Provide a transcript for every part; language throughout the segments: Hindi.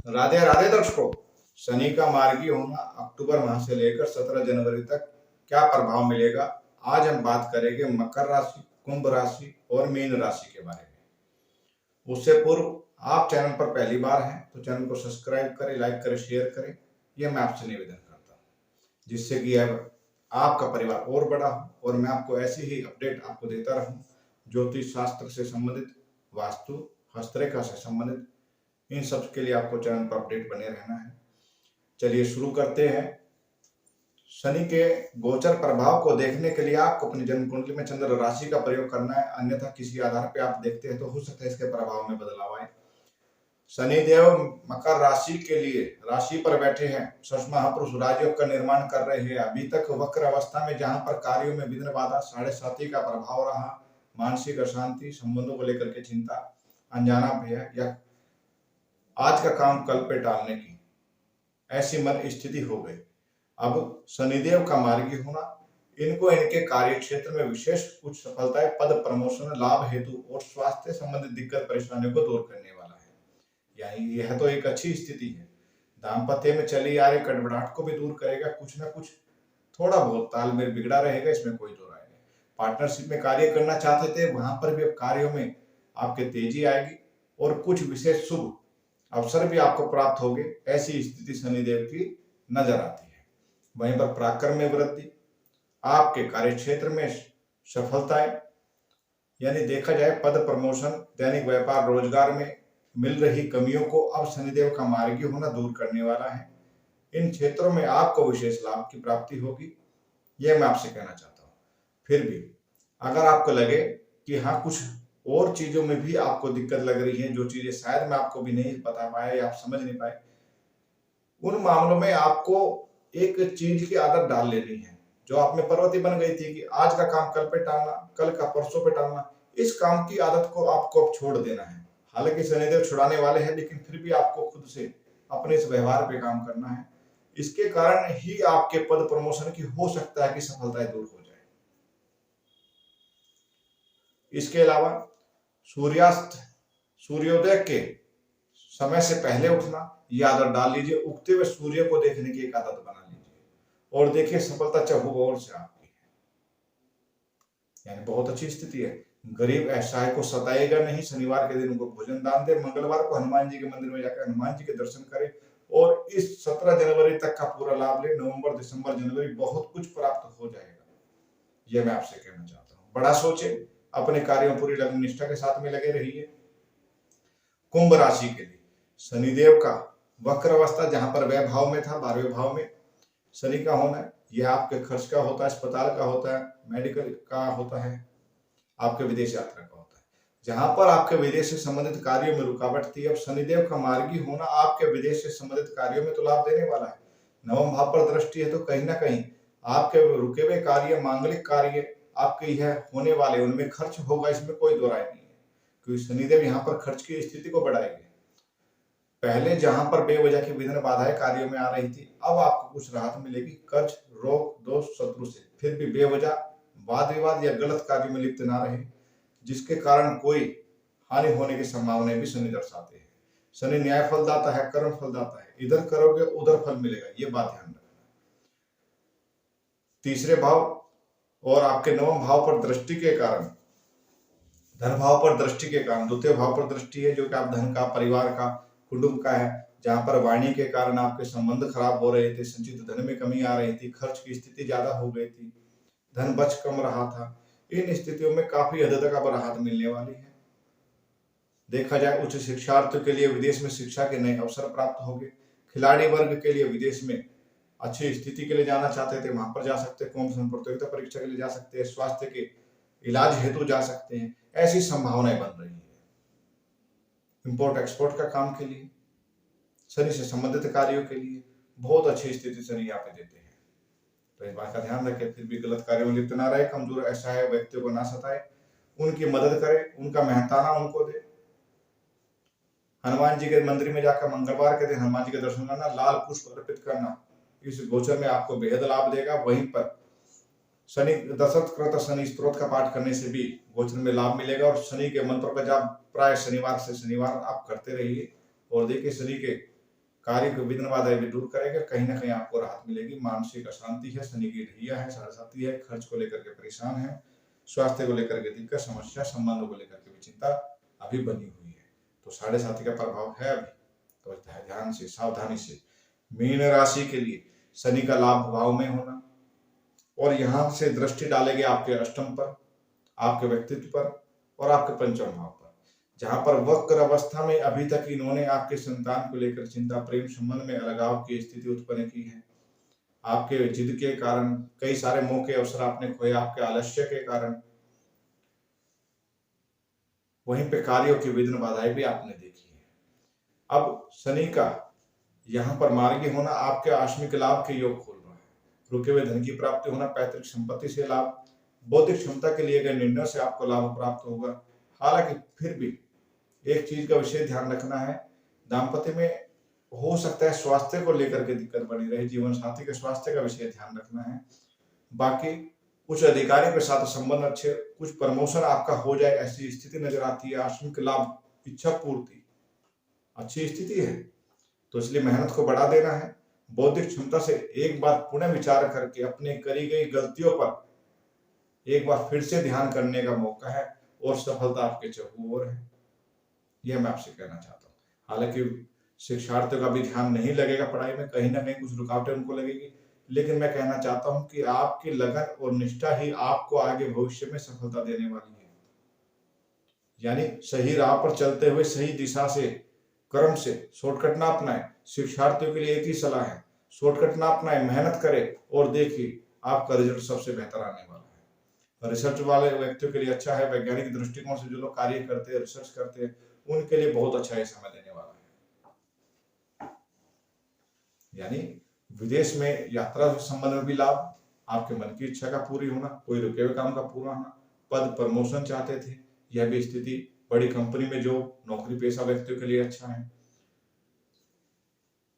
राधे राधे दर्शकों। शनि का मार्गी होना अक्टूबर माह से लेकर 17 जनवरी तक क्या प्रभाव मिलेगा, आज हम बात करेंगे मकर राशि, कुंभ राशि और मीन राशि के बारे में। उससे पूर्व आप चैनल पर पहली बार हैं तो चैनल को सब्सक्राइब करें, लाइक करें, शेयर करें। यह मैं आपसे निवेदन करता हूँ, जिससे कि अब आपका परिवार और बड़ा हो और मैं आपको ऐसी ही अपडेट आपको देता रहूं, ज्योतिष शास्त्र से संबंधित, वास्तु, हस्तरेखा से संबंधित, इन सब के लिए आपको चैनल पर अपडेट बने रहना है। चलिए शुरू करते हैं। शनि के गोचर प्रभाव को देखने के लिए आपको अपनी जन्म कुंडली में चंद्र राशि का प्रयोग करना है, अन्यथा किसी आधार पे आप देखते हैं तो हो सकता है इसके प्रभाव में बदलाव आए। शनिदेव मकर राशि के लिए राशि पर बैठे हैं, षष्ठ महापुरुष राजयोग का निर्माण कर रहे हैं। अभी तक वक्र अवस्था में जहां पर कार्यों में विघ्न बाधा, 7.5 का प्रभाव रहा, मानसिक अशांति, संबंधों को लेकर के चिंता, अनजाना भय या आज का काम कल पे टालने की ऐसी मन स्थिति हो गई। अब शनिदेव का मार्गी होना इनको इनके कार्य क्षेत्र में विशेष कुछ सफलताएं, पद प्रमोशन, लाभ हेतु और स्वास्थ्य संबंधित दिक्कत परेशानियों को दूर करने वाला है। यानी यह तो एक अच्छी स्थिति है। दाम्पत्य में चली आ रही कड़वड़ाहट को भी दूर करेगा। कुछ ना कुछ थोड़ा बहुत तालमेल बिगड़ा रहेगा, इसमें कोई दो राय नहीं। पार्टनरशिप में कार्य करना चाहते थे, वहां पर भी अब कार्यों में आपके तेजी आएगी और कुछ विशेष शुभ अवसर भी आपको प्राप्त होंगे, ऐसी स्थिति शनिदेव की नजर आती है। वहीं पर पराक्रम में वृद्धि, आपके कार्य क्षेत्र में सफलताएं, यानी देखा जाए पद प्रमोशन, दैनिक व्यापार रोजगार में मिल रही कमियों को अब शनिदेव का मार्गी होना दूर करने वाला है। इन क्षेत्रों में आपको विशेष लाभ की प्राप्ति होगी, यह मैं आपसे कहना चाहता हूँ। फिर भी अगर आपको लगे कि हाँ कुछ और चीजों में भी आपको दिक्कत लग रही है, जो चीजें शायद मैं आपको भी नहीं बता पाया या आप समझ नहीं पाए, उन मामलों में आपको एक चीज की आदत डाल लेनी है जो आप में प्रवृत्ति बन गई थी कि आज का काम कल पे टालना, कल का परसों पे टालना। इस काम की आदत को आपको अब छोड़ देना है। हालांकि शनिदेव छुड़ाने वाले हैं, लेकिन फिर भी आपको खुद से अपने इस व्यवहार पे काम करना है। इसके कारण ही आपके पद प्रमोशन की हो सकता है कि सफलताएं दूर हो जाए। इसके अलावा सूर्यास्त, सूर्योदय के समय से पहले उठना, ये आदत डाल लीजिए। उगते हुए सूर्य को देखने की एक आदत बना लीजिए और देखिए सफलता चहुओर से आपकी है, यानी बहुत अच्छी स्थिति है। गरीब असहाय को सताएगा नहीं। शनिवार के दिन उनको भोजन दान दे, मंगलवार को हनुमान जी के मंदिर में जाकर हनुमान जी के दर्शन करें और इस 17 जनवरी तक का पूरा लाभ ले। नवंबर, दिसंबर, जनवरी बहुत कुछ प्राप्त हो जाएगा, यह मैं आपसे कहना चाहता हूँ। बड़ा सोचे, अपने कार्यों पूरी लगन निष्ठा के साथ में लगे रहिए। कुंभ राशि के लिए शनिदेव का वक्र अवस्था जहां पर व्यय भाव में था, 12वें भाव में शनि का होना, यह आपके खर्च का होता है, अस्पताल का होता है, मेडिकल का होता है, आपके विदेश यात्रा का होता है। जहां पर आपके विदेश से संबंधित कार्यों में रुकावट थी, अब शनिदेव का मार्गी होना आपके विदेश से संबंधित कार्यों में तो लाभ देने वाला है। नवम भाव पर दृष्टि है तो कहीं ना कहीं आपके रुके हुए कार्य, मांगलिक कार्य आपके यह होने वाले, उनमें खर्च होगा, इसमें कोई दो राय नहीं है, क्योंकि शनिदेव यहाँ पर खर्च की स्थिति को बढ़ाएंगे। पहले जहां पर बेवजह की विघ्न बाधाएं कार्यों में आ रही थी, अब आपको कुछ राहत मिलेगी कर्ज, रोग, दोष, शत्रु से। फिर भी बेवजह वाद विवाद या गलत कार्य में लिप्त ना रहे, जिसके कारण कोई हानि होने की संभावना भी शनि दर्शाते हैं। शनि न्याय फलदाता है, कर्म फलदाता है, इधर करोगे उधर फल मिलेगा, ये बात ध्यान रखना। तीसरे भाव और आपके नवम भाव पर दृष्टि के कारण, धन भाव पर दृष्टि के कारण, द्वितीय भाव पर दृष्टि है जो कि आप धन का, परिवार का, कुटुंब का है, जहां पर वाणी के कारण आपके संबंध खराब हो रहे थे, संचित धन में कमी आ रही थी, खर्च की स्थिति ज्यादा हो गई थी, धन बच कम रहा था, इन स्थितियों में काफी हद तक अब राहत मिलने वाली है। देखा जाए उच्च शिक्षार्थियों के लिए विदेश में शिक्षा के नए अवसर प्राप्त होंगे। खिलाड़ी वर्ग के लिए विदेश में अच्छी स्थिति के लिए जाना चाहते थे, वहां पर जा सकते हैं। कॉम्पिटिशन प्रतियोगिता परीक्षा के लिए जा सकते हैं, स्वास्थ्य के इलाज हेतु जा सकते हैं, ऐसी संभावनाएं बन रही है। इंपोर्ट एक्सपोर्ट का काम के लिए, शनि से संबंधित कार्यों के लिए बहुत अच्छी स्थिति शनि यहाँ पे देते हैं, तो इस बात का ध्यान रखें। फिर भी गलत कार्यों में लिप्त ना रहे, कमजोर असहाय व्यक्तियों को ना सताए, उनकी मदद करे, उनका मेहनताना उनको दे। हनुमान जी के मंदिर में जाकर मंगलवार के दिन हनुमान जी के दर्शन करना, लाल पुष्प अर्पित करना, इस गोचर में आपको बेहद लाभ देगा। वहीं पर शनि दशरथ कृत शनि स्त्रोत का पाठ करने से भी गोचर में लाभ मिलेगा और शनि के मंत्रों का जाप प्राय शनिवार से शनिवार आप करते रहिए और देखिए शनि के कार्य को विघ्न बाधाएं भी दूर करेगा, कहीं ना कहीं आपको राहत मिलेगी। मानसिक अशांति है, शनि की ढैया है, साढ़े है, खर्च को लेकर के परेशान है, स्वास्थ्य को लेकर के दिक्कत, समस्या, संबंधों को लेकर के भी चिंता अभी बनी हुई है। तो साढ़े का प्रभाव है अभी, तो ध्यान से सावधानी से। मीन राशि के लिए शनि का लाभ भाव में होना और यहां से दृष्टि डालेंगे आपके अष्टम पर, आपके व्यक्तित्व पर और आपके पंचम भाव पर, जहां पर वक्र अवस्था में अभी तक इन्होंने आपके संतान को लेकर चिंता, प्रेम संबंध में अलगाव की स्थिति उत्पन्न की है। आपके जिद के कारण कई सारे मौके अवसर आपने खोए, आपके आलस्य के कारण। वहीं पे कार्यों की विघ्न बाधाएं भी आपने देखी है। अब शनि का यहाँ पर मार्गी होना आपके आकस्मिक लाभ के योग खोल रहा है। रुके हुए धन की प्राप्ति होना, पैतृक संपत्ति से लाभ, बौद्धिक क्षमता के लिए गए निर्णय से आपको लाभ प्राप्त होगा। हालांकि फिर भी एक चीज का विशेष ध्यान रखना है, दाम्पत्य में हो सकता है स्वास्थ्य को लेकर के दिक्कत बनी रहे, जीवन साथी के स्वास्थ्य का विशेष ध्यान रखना है। बाकी कुछ अधिकारी के साथ संबंध अच्छे, कुछ प्रमोशन आपका हो जाए ऐसी स्थिति नजर आती है। आकस्मिक लाभ, इच्छा पूर्ति, अच्छी स्थिति है, तो इसलिए मेहनत को बढ़ा देना है। बौद्धिक क्षमता से एक बार पुनः विचार करके अपने करी गई गलतियों पर एक बार फिर से ध्यान करने का मौका है और सफलता आपके चहुओं ओर है, यह मैं आपसे कहना चाहता हूँ। हालांकि शिक्षार्थियों का भी ध्यान नहीं लगेगा पढ़ाई में, कहीं ना कहीं कुछ रुकावटें उनको लगेगी, लेकिन मैं कहना चाहता हूं कि आपकी लगन और निष्ठा ही आपको आगे भविष्य में सफलता देने वाली है। यानी सही राह पर चलते हुए सही दिशा से, क्रम से, शॉर्टकट ना अपनाएं। शिक्षार्थियों के लिए एक ही सलाह है, शॉर्टकट ना अपनाएं, मेहनत करें और देखिए आपका रिजल्ट सबसे बेहतर आने वाला है। रिसर्च वाले व्यक्तियों के लिए अच्छा है, वैज्ञानिक दृष्टिकोण से जो लोग कार्य करते हैं, रिसर्च करते हैं, उनके लिए बहुत अच्छा ये समय देने वाला है। यानी विदेश में यात्रा से संबंध में भी लाभ, आपके मन की इच्छा का पूरी होना, कोई रुके हुए काम का पूरा होना, पद प्रमोशन चाहते थे, यह भी स्थिति, बड़ी कंपनी में जो नौकरी पेशा व्यक्तियों के लिए अच्छा है।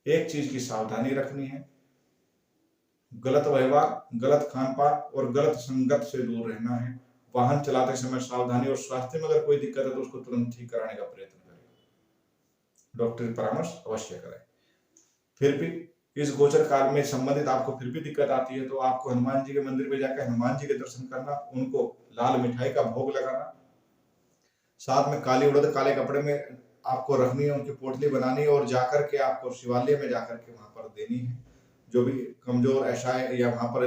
एक चीज की सावधानी रखनी है, गलत व्यवहार, गलत खान पान और गलत संगत से दूर रहना है। वाहन चलाते समय सावधानी, और स्वास्थ्य में अगर कोई दिक्कत है तो उसको तुरंत ठीक कराने का प्रयत्न करें, डॉक्टरी परामर्श अवश्य करें। फिर भी इस गोचर काल में संबंधित आपको फिर भी दिक्कत आती है तो आपको हनुमान जी के मंदिर में जाकर हनुमान जी के दर्शन करना, उनको लाल मिठाई का भोग लगाना, साथ में काली उड़द काले कपड़े में आपको रखनी है, उनकी पोटली बनानी है और जाकर के आपको शिवालय में जाकर के वहां पर देनी है। जो भी कमजोर ऐसाएं या वहां पर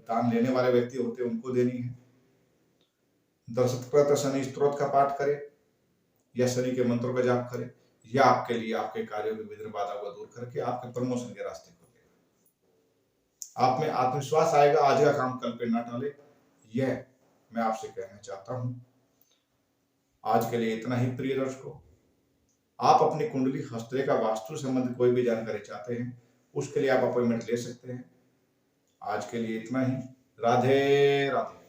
दान लेने वाले व्यक्ति होते हैं उनको देनी है। दर्शक शनि स्त्रोत का पाठ करें या शनि के मंत्रों का जाप करें, यह आपके लिए आपके कार्यों की विघ्न बाधा को दूर करके आपके प्रमोशन के रास्ते खोलेगा। आप में आत्मविश्वास आएगा, आज का काम कल पे ना टाले, यह मैं आपसे कहना चाहता हूं। आज के लिए इतना ही प्रिय दर्शकों। आप अपनी कुंडली हस्तरेखा वास्तु संबंधित कोई भी जानकारी चाहते हैं, उसके लिए आप अपॉइंटमेंट ले सकते हैं। आज के लिए इतना ही। राधे राधे।